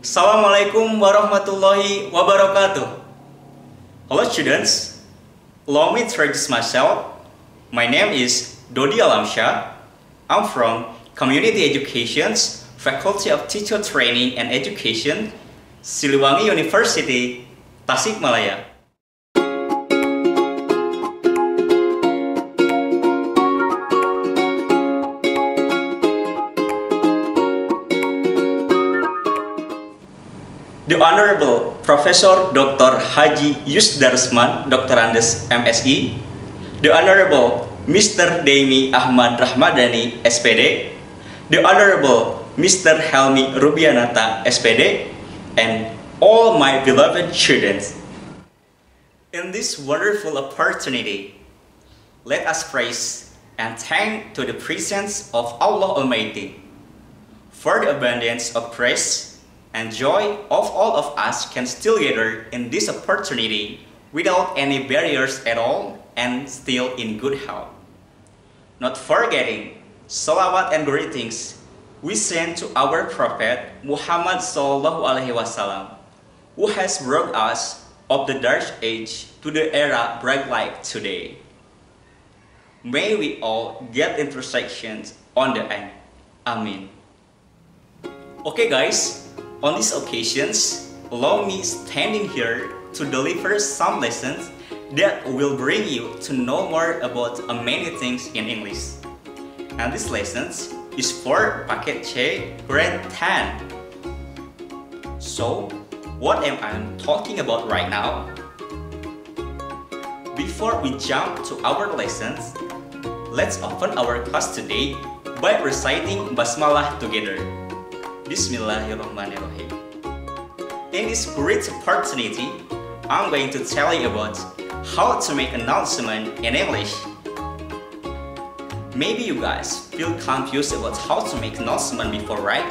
Assalamualaikum warahmatullahi wabarakatuh. Hello students, allow me to introduce myself. My name is Dodi Alamsyah. I'm from Community Education, Faculty of Teacher Training and Education, Siliwangi University, Tasikmalaya. The Honorable Professor Dr. Haji Yusdarusman, Dr. Andes, MSI, the Honorable Mr. Demi Ahmad Rahmadani, SPD, the Honorable Mr. Helmi Rubianata, SPD, and all my beloved students. In this wonderful opportunity, let us praise and thank to the presence of Allah Almighty for the abundance of praise and joy of all of us can still gather in this opportunity without any barriers at all and still in good health. Not forgetting salawat and greetings we send to our Prophet Muhammad Sallallahu Alaihi Wasallam, who has brought us of the dark age to the era bright light today. May we all get intersections on the end. Amin. Okay guys, on these occasions, allow me standing here to deliver some lessons that will bring you to know more about many things in English. And these lessons is for Paket C Grade 10. So, what am I talking about right now? Before we jump to our lessons, let's open our class today by reciting Basmalah together. Bismillahirrahmanirrahim. In this great opportunity, I'm going to tell you about how to make announcement in English. Maybe you guys feel confused about how to make announcement before, right?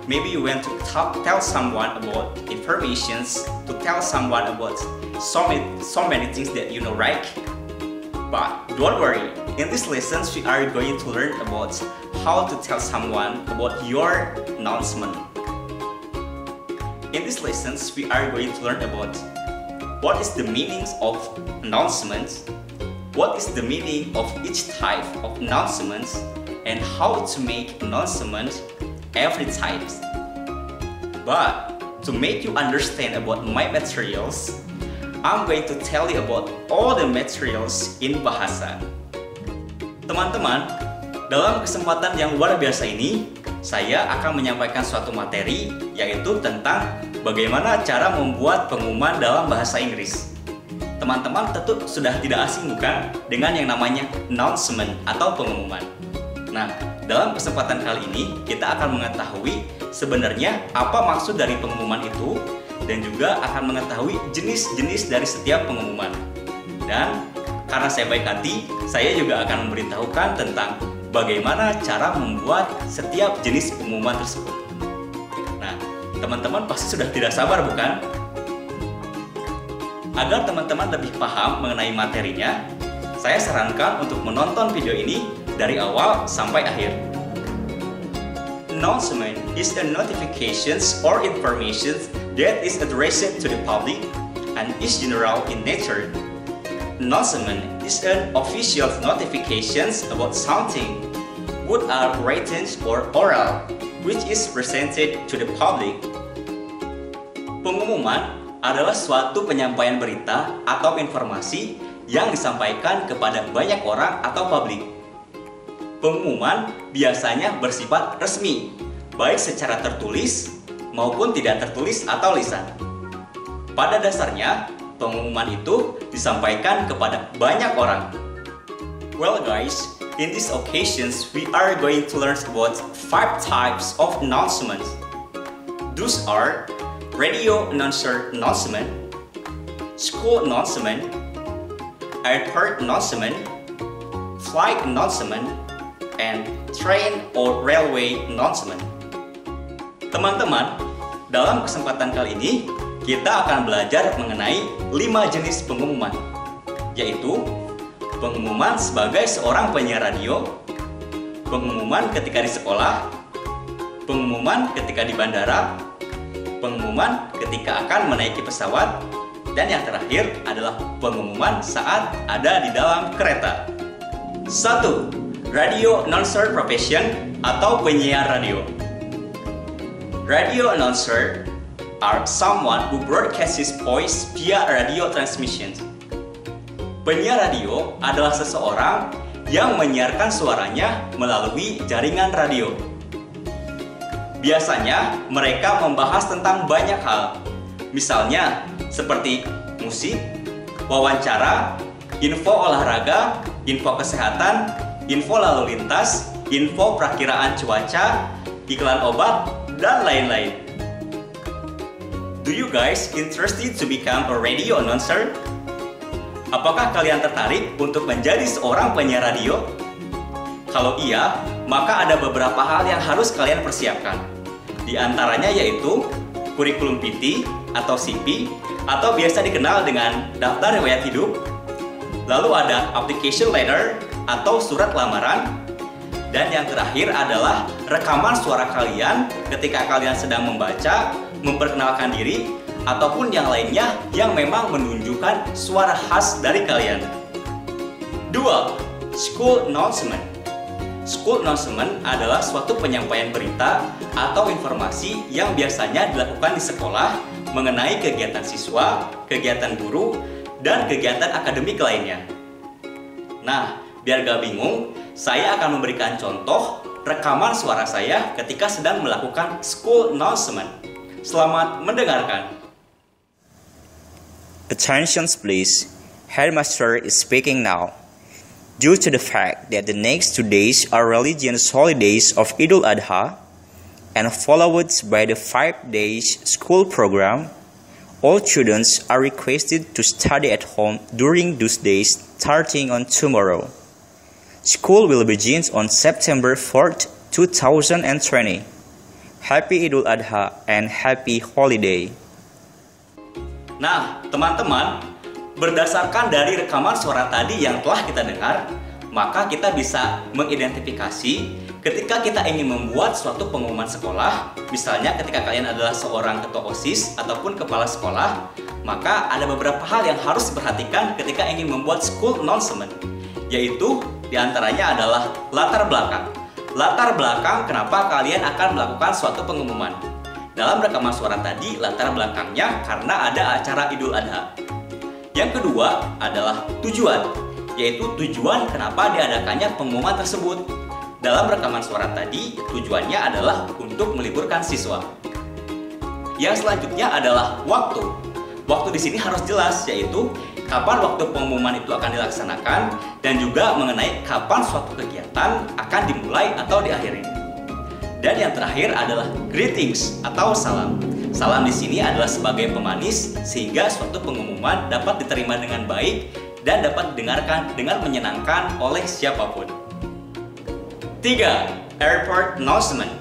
Maybe you want to tell someone about informations, to tell someone about so many things that you know, right? But don't worry, in these lessons we are going to learn about how to tell someone about your announcement. In these lessons we are going to learn about what is the meanings of announcements, what is the meaning of each type of announcements, and how to make announcements every type. But to make you understand about my materials, I'm going to tell you about all the materials in bahasa. Teman-teman, dalam kesempatan yang luar biasa ini, saya akan menyampaikan suatu materi, yaitu tentang bagaimana cara membuat pengumuman dalam bahasa Inggris. Teman-teman tentu sudah tidak asing bukan dengan yang namanya announcement atau pengumuman. Nah, dalam kesempatan kali ini kita akan mengetahui sebenarnya apa maksud dari pengumuman itu, dan juga akan mengetahui jenis-jenis dari setiap pengumuman. Dan karena saya baik hati, saya juga akan memberitahukan tentang bagaimana cara membuat setiap jenis pengumuman tersebut. Nah, teman-teman pasti sudah tidak sabar bukan? Agar teman-teman lebih paham mengenai materinya, saya sarankan untuk menonton video ini dari awal sampai akhir. Announcement is a notifications or information that is addressed to the public and is general in nature. Announcement is an official notifications about something, whether written or oral, which is presented to the public. Pengumuman adalah suatu penyampaian berita atau informasi yang disampaikan kepada banyak orang atau publik. Pengumuman biasanya bersifat resmi, baik secara tertulis maupun tidak tertulis atau lisan. Pada dasarnya, pengumuman itu disampaikan kepada banyak orang. Well guys, in these occasions we are going to learn about 5 types of announcements. Those are radio announcer announcement, school announcement, airport announcement, flight announcement, and train or railway announcement. Teman-teman, dalam kesempatan kali ini kita akan belajar mengenai 5 jenis pengumuman, yaitu pengumuman sebagai seorang penyiar radio, pengumuman ketika di sekolah, pengumuman ketika di bandara, pengumuman ketika akan menaiki pesawat, dan yang terakhir adalah pengumuman saat ada di dalam kereta. 1. Radio announcer profession atau penyiar radio. Radio announcer are someone who broadcasts his voice via radio transmissions. Penyiar radio adalah seseorang yang menyiarkan suaranya melalui jaringan radio. Biasanya mereka membahas tentang banyak hal, misalnya seperti musik, wawancara, info olahraga, info kesehatan, info lalu lintas, info perakiraan cuaca, iklan obat, dan lain-lain. Do you guys interested to become a radio announcer? Apakah kalian tertarik untuk menjadi seorang penyiar radio? Kalau iya, maka ada beberapa hal yang harus kalian persiapkan. Di antaranya yaitu kurikulum PT atau CP, atau biasa dikenal dengan daftar riwayat hidup. Lalu ada application letter atau surat lamaran. Dan yang terakhir adalah rekaman suara kalian ketika kalian sedang membaca, memperkenalkan diri, ataupun yang lainnya yang memang menunjukkan suara khas dari kalian. 2. School announcement. School announcement adalah suatu penyampaian berita atau informasi yang biasanya dilakukan di sekolah mengenai kegiatan siswa, kegiatan guru, dan kegiatan akademik lainnya. Nah, biar gak bingung, saya akan memberikan contoh rekaman suara saya ketika sedang melakukan school announcement. Selamat mendengarkan. Attention please, Headmaster is speaking now. Due to the fact that the next 2 days are religious holidays of Idul Adha and followed by the 5 days school program, all students are requested to study at home during those days starting on tomorrow. School will begin on September 4th, 2020. Happy Idul Adha and happy holiday. Nah, teman-teman, berdasarkan dari rekaman suara tadi yang telah kita dengar, maka kita bisa mengidentifikasi ketika kita ingin membuat suatu pengumuman sekolah, misalnya ketika kalian adalah seorang ketua OSIS ataupun kepala sekolah, maka ada beberapa hal yang harus diperhatikan ketika ingin membuat school announcement, yaitu diantaranya adalah latar belakang. Latar belakang kenapa kalian akan melakukan suatu pengumuman. Dalam rekaman suara tadi, latar belakangnya karena ada acara Idul Adha. Yang kedua adalah tujuan, yaitu tujuan kenapa diadakannya pengumuman tersebut. Dalam rekaman suara tadi, tujuannya adalah untuk meliburkan siswa. Yang selanjutnya adalah waktu. Waktu di sini harus jelas, yaitu kapan waktu pengumuman itu akan dilaksanakan dan juga mengenai kapan suatu kegiatan akan dimulai atau diakhiri. Dan yang terakhir adalah greetings atau salam. Salam di sini adalah sebagai pemanis sehingga suatu pengumuman dapat diterima dengan baik dan dapat didengarkan dengan menyenangkan oleh siapapun. 3. Airport announcement.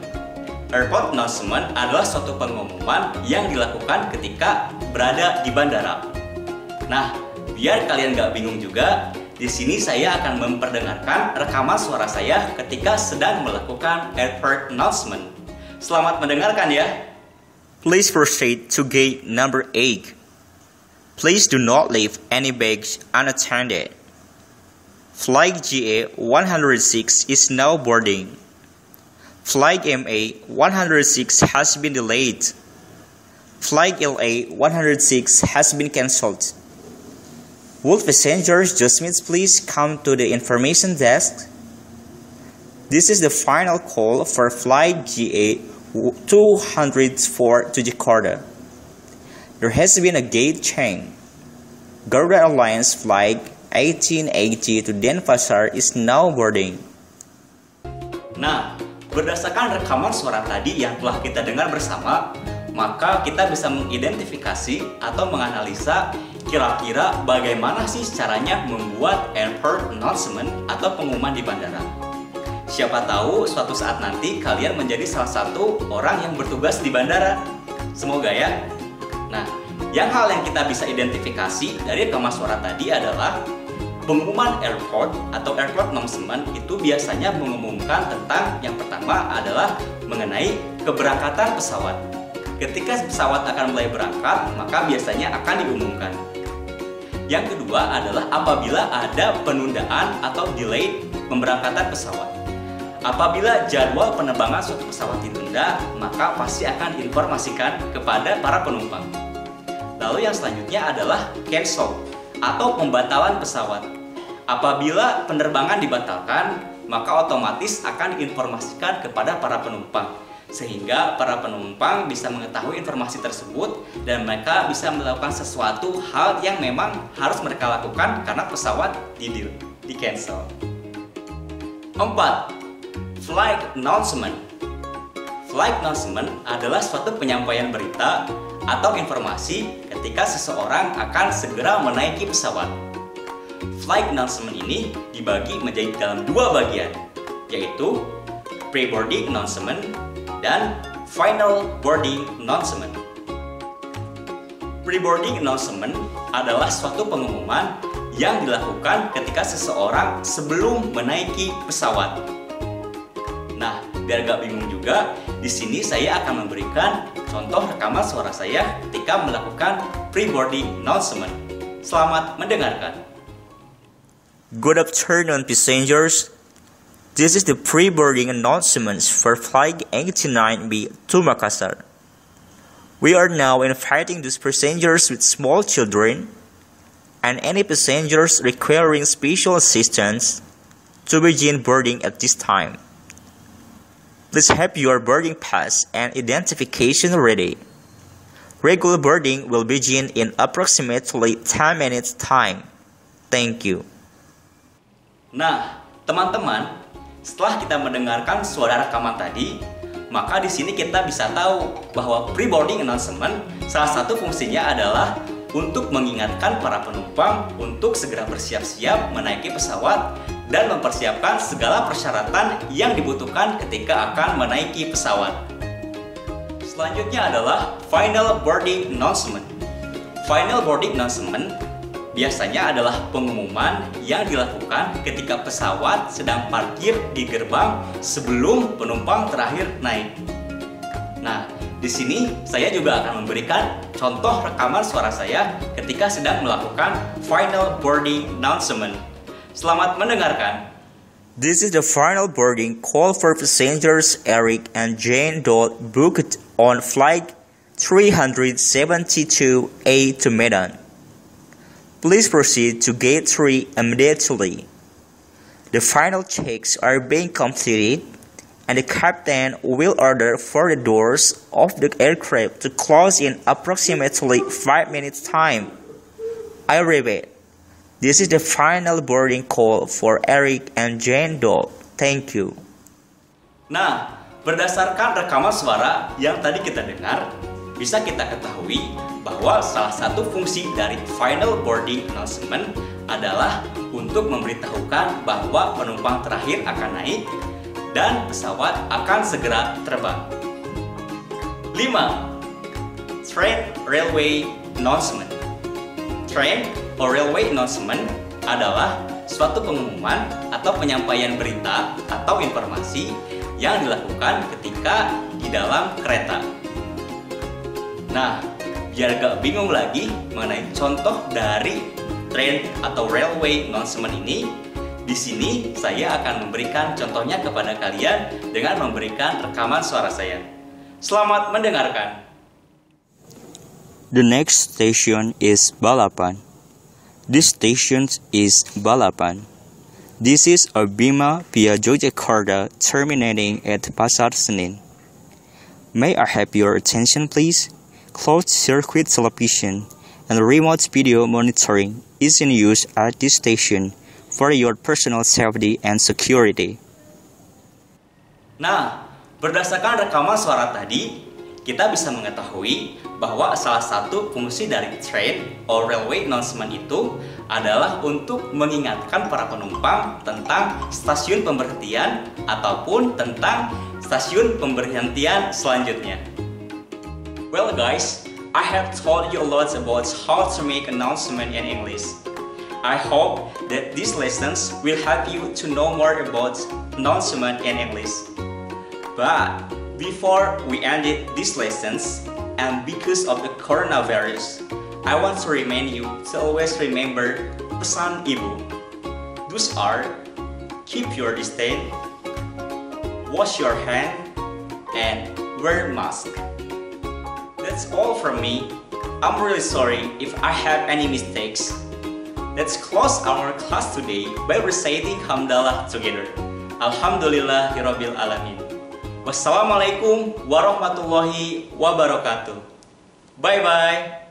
Airport announcement adalah suatu pengumuman yang dilakukan ketika berada di bandara. Nah, biar kalian gak bingung juga, di sini saya akan memperdengarkan rekaman suara saya ketika sedang melakukan airport announcement. Selamat mendengarkan ya. Please proceed to gate number 8. Please do not leave any bags unattended. Flight GA-106 is now boarding. Flight MA-106 has been delayed. Flight LA-106 has been cancelled. Would passengers just please come to the information desk? This is the final call for flight GA-204 to Jakarta. There has been a gate change. Garuda Airlines flight 1880 to Denpasar is now boarding. Nah, berdasarkan rekaman suara tadi yang telah kita dengar bersama, maka kita bisa mengidentifikasi atau menganalisa kira-kira bagaimana sih caranya membuat airport announcement atau pengumuman di bandara. Siapa tahu suatu saat nanti kalian menjadi salah satu orang yang bertugas di bandara. Semoga ya. Nah, hal yang kita bisa identifikasi dari rekaman suara tadi adalah pengumuman airport atau airport announcement itu biasanya mengumumkan tentang yang pertama adalah mengenai keberangkatan pesawat. ketika pesawat akan mulai berangkat, maka biasanya akan diumumkan. Yang kedua adalah apabila ada penundaan atau delay pemberangkatan pesawat. Apabila jadwal penerbangan suatu pesawat ditunda, maka pasti akan diinformasikan kepada para penumpang. Lalu yang selanjutnya adalah cancel atau pembatalan pesawat. Apabila penerbangan dibatalkan, maka otomatis akan diinformasikan kepada para penumpang, sehingga para penumpang bisa mengetahui informasi tersebut dan mereka bisa melakukan sesuatu hal yang memang harus mereka lakukan karena pesawat di cancel. 4. Flight announcement. Flight announcement adalah suatu penyampaian berita atau informasi ketika seseorang akan segera menaiki pesawat. Flight announcement ini dibagi menjadi dalam dua bagian, yaitu pre-boarding announcement dan final boarding announcement. Pre-boarding announcement adalah suatu pengumuman yang dilakukan ketika seseorang sebelum menaiki pesawat. Nah, biar gak bingung juga, di sini saya akan memberikan contoh rekaman suara saya ketika melakukan pre-boarding announcement. Selamat mendengarkan. Good afternoon, passengers. This is the pre-boarding announcements for Flight 89B to Makassar. We are now inviting those passengers with small children and any passengers requiring special assistance to begin boarding at this time. Please have your boarding pass and identification ready. Regular boarding will begin in approximately 10 minutes time. Thank you. Nah, teman-teman, setelah kita mendengarkan suara rekaman tadi, maka di sini kita bisa tahu bahwa pre-boarding announcement salah satu fungsinya adalah untuk mengingatkan para penumpang untuk segera bersiap-siap menaiki pesawat dan mempersiapkan segala persyaratan yang dibutuhkan ketika akan menaiki pesawat. Selanjutnya adalah final boarding announcement. Final boarding announcement biasanya adalah pengumuman yang dilakukan ketika pesawat sedang parkir di gerbang sebelum penumpang terakhir naik. Nah, di sini saya juga akan memberikan contoh rekaman suara saya ketika sedang melakukan final boarding announcement. Selamat mendengarkan. This is the final boarding call for passengers Eric and Jane Doll booked on flight 372A to Medan. Please proceed to gate 3 immediately. The final checks are being completed and the captain will order for the doors of the aircraft to close in approximately 5 minutes time. I repeat, this is the final boarding call for Eric and Jane Doll. Thank you. Nah, berdasarkan rekaman suara yang tadi kita dengar, bisa kita ketahui bahwa salah satu fungsi dari final boarding announcement adalah untuk memberitahukan bahwa penumpang terakhir akan naik dan pesawat akan segera terbang. 5. Train railway announcement. Train or railway announcement adalah suatu pengumuman atau penyampaian berita atau informasi yang dilakukan ketika di dalam kereta. Nah, biar gak bingung lagi mengenai contoh dari train atau railway announcement ini, di sini saya akan memberikan contohnya kepada kalian dengan memberikan rekaman suara saya. Selamat mendengarkan. The next station is Balapan. This station is Balapan. This is a Bima via Yogyakarta terminating at Pasar Senen. May I have your attention, please? Closed-circuit television and remote video monitoring is in use at this station for your personal safety and security. Nah, berdasarkan rekaman suara tadi, kita bisa mengetahui bahwa salah satu fungsi dari train or railway announcement itu adalah untuk mengingatkan para penumpang tentang stasiun pemberhentian ataupun tentang stasiun pemberhentian selanjutnya. Well guys, I have told you a lot about how to make announcement in English. I hope that these lessons will help you to know more about announcement in English. But before we ended these lessons, and because of the coronavirus, I want to remind you to always remember pesan ibu. Those are, keep your distance, wash your hand, and wear mask. That's all from me. I'm really sorry if I have any mistakes. Let's close our class today by reciting Hamdalah together. Alhamdulillahirabbil alamin. Wassalamualaikum warahmatullahi wabarakatuh. Bye bye.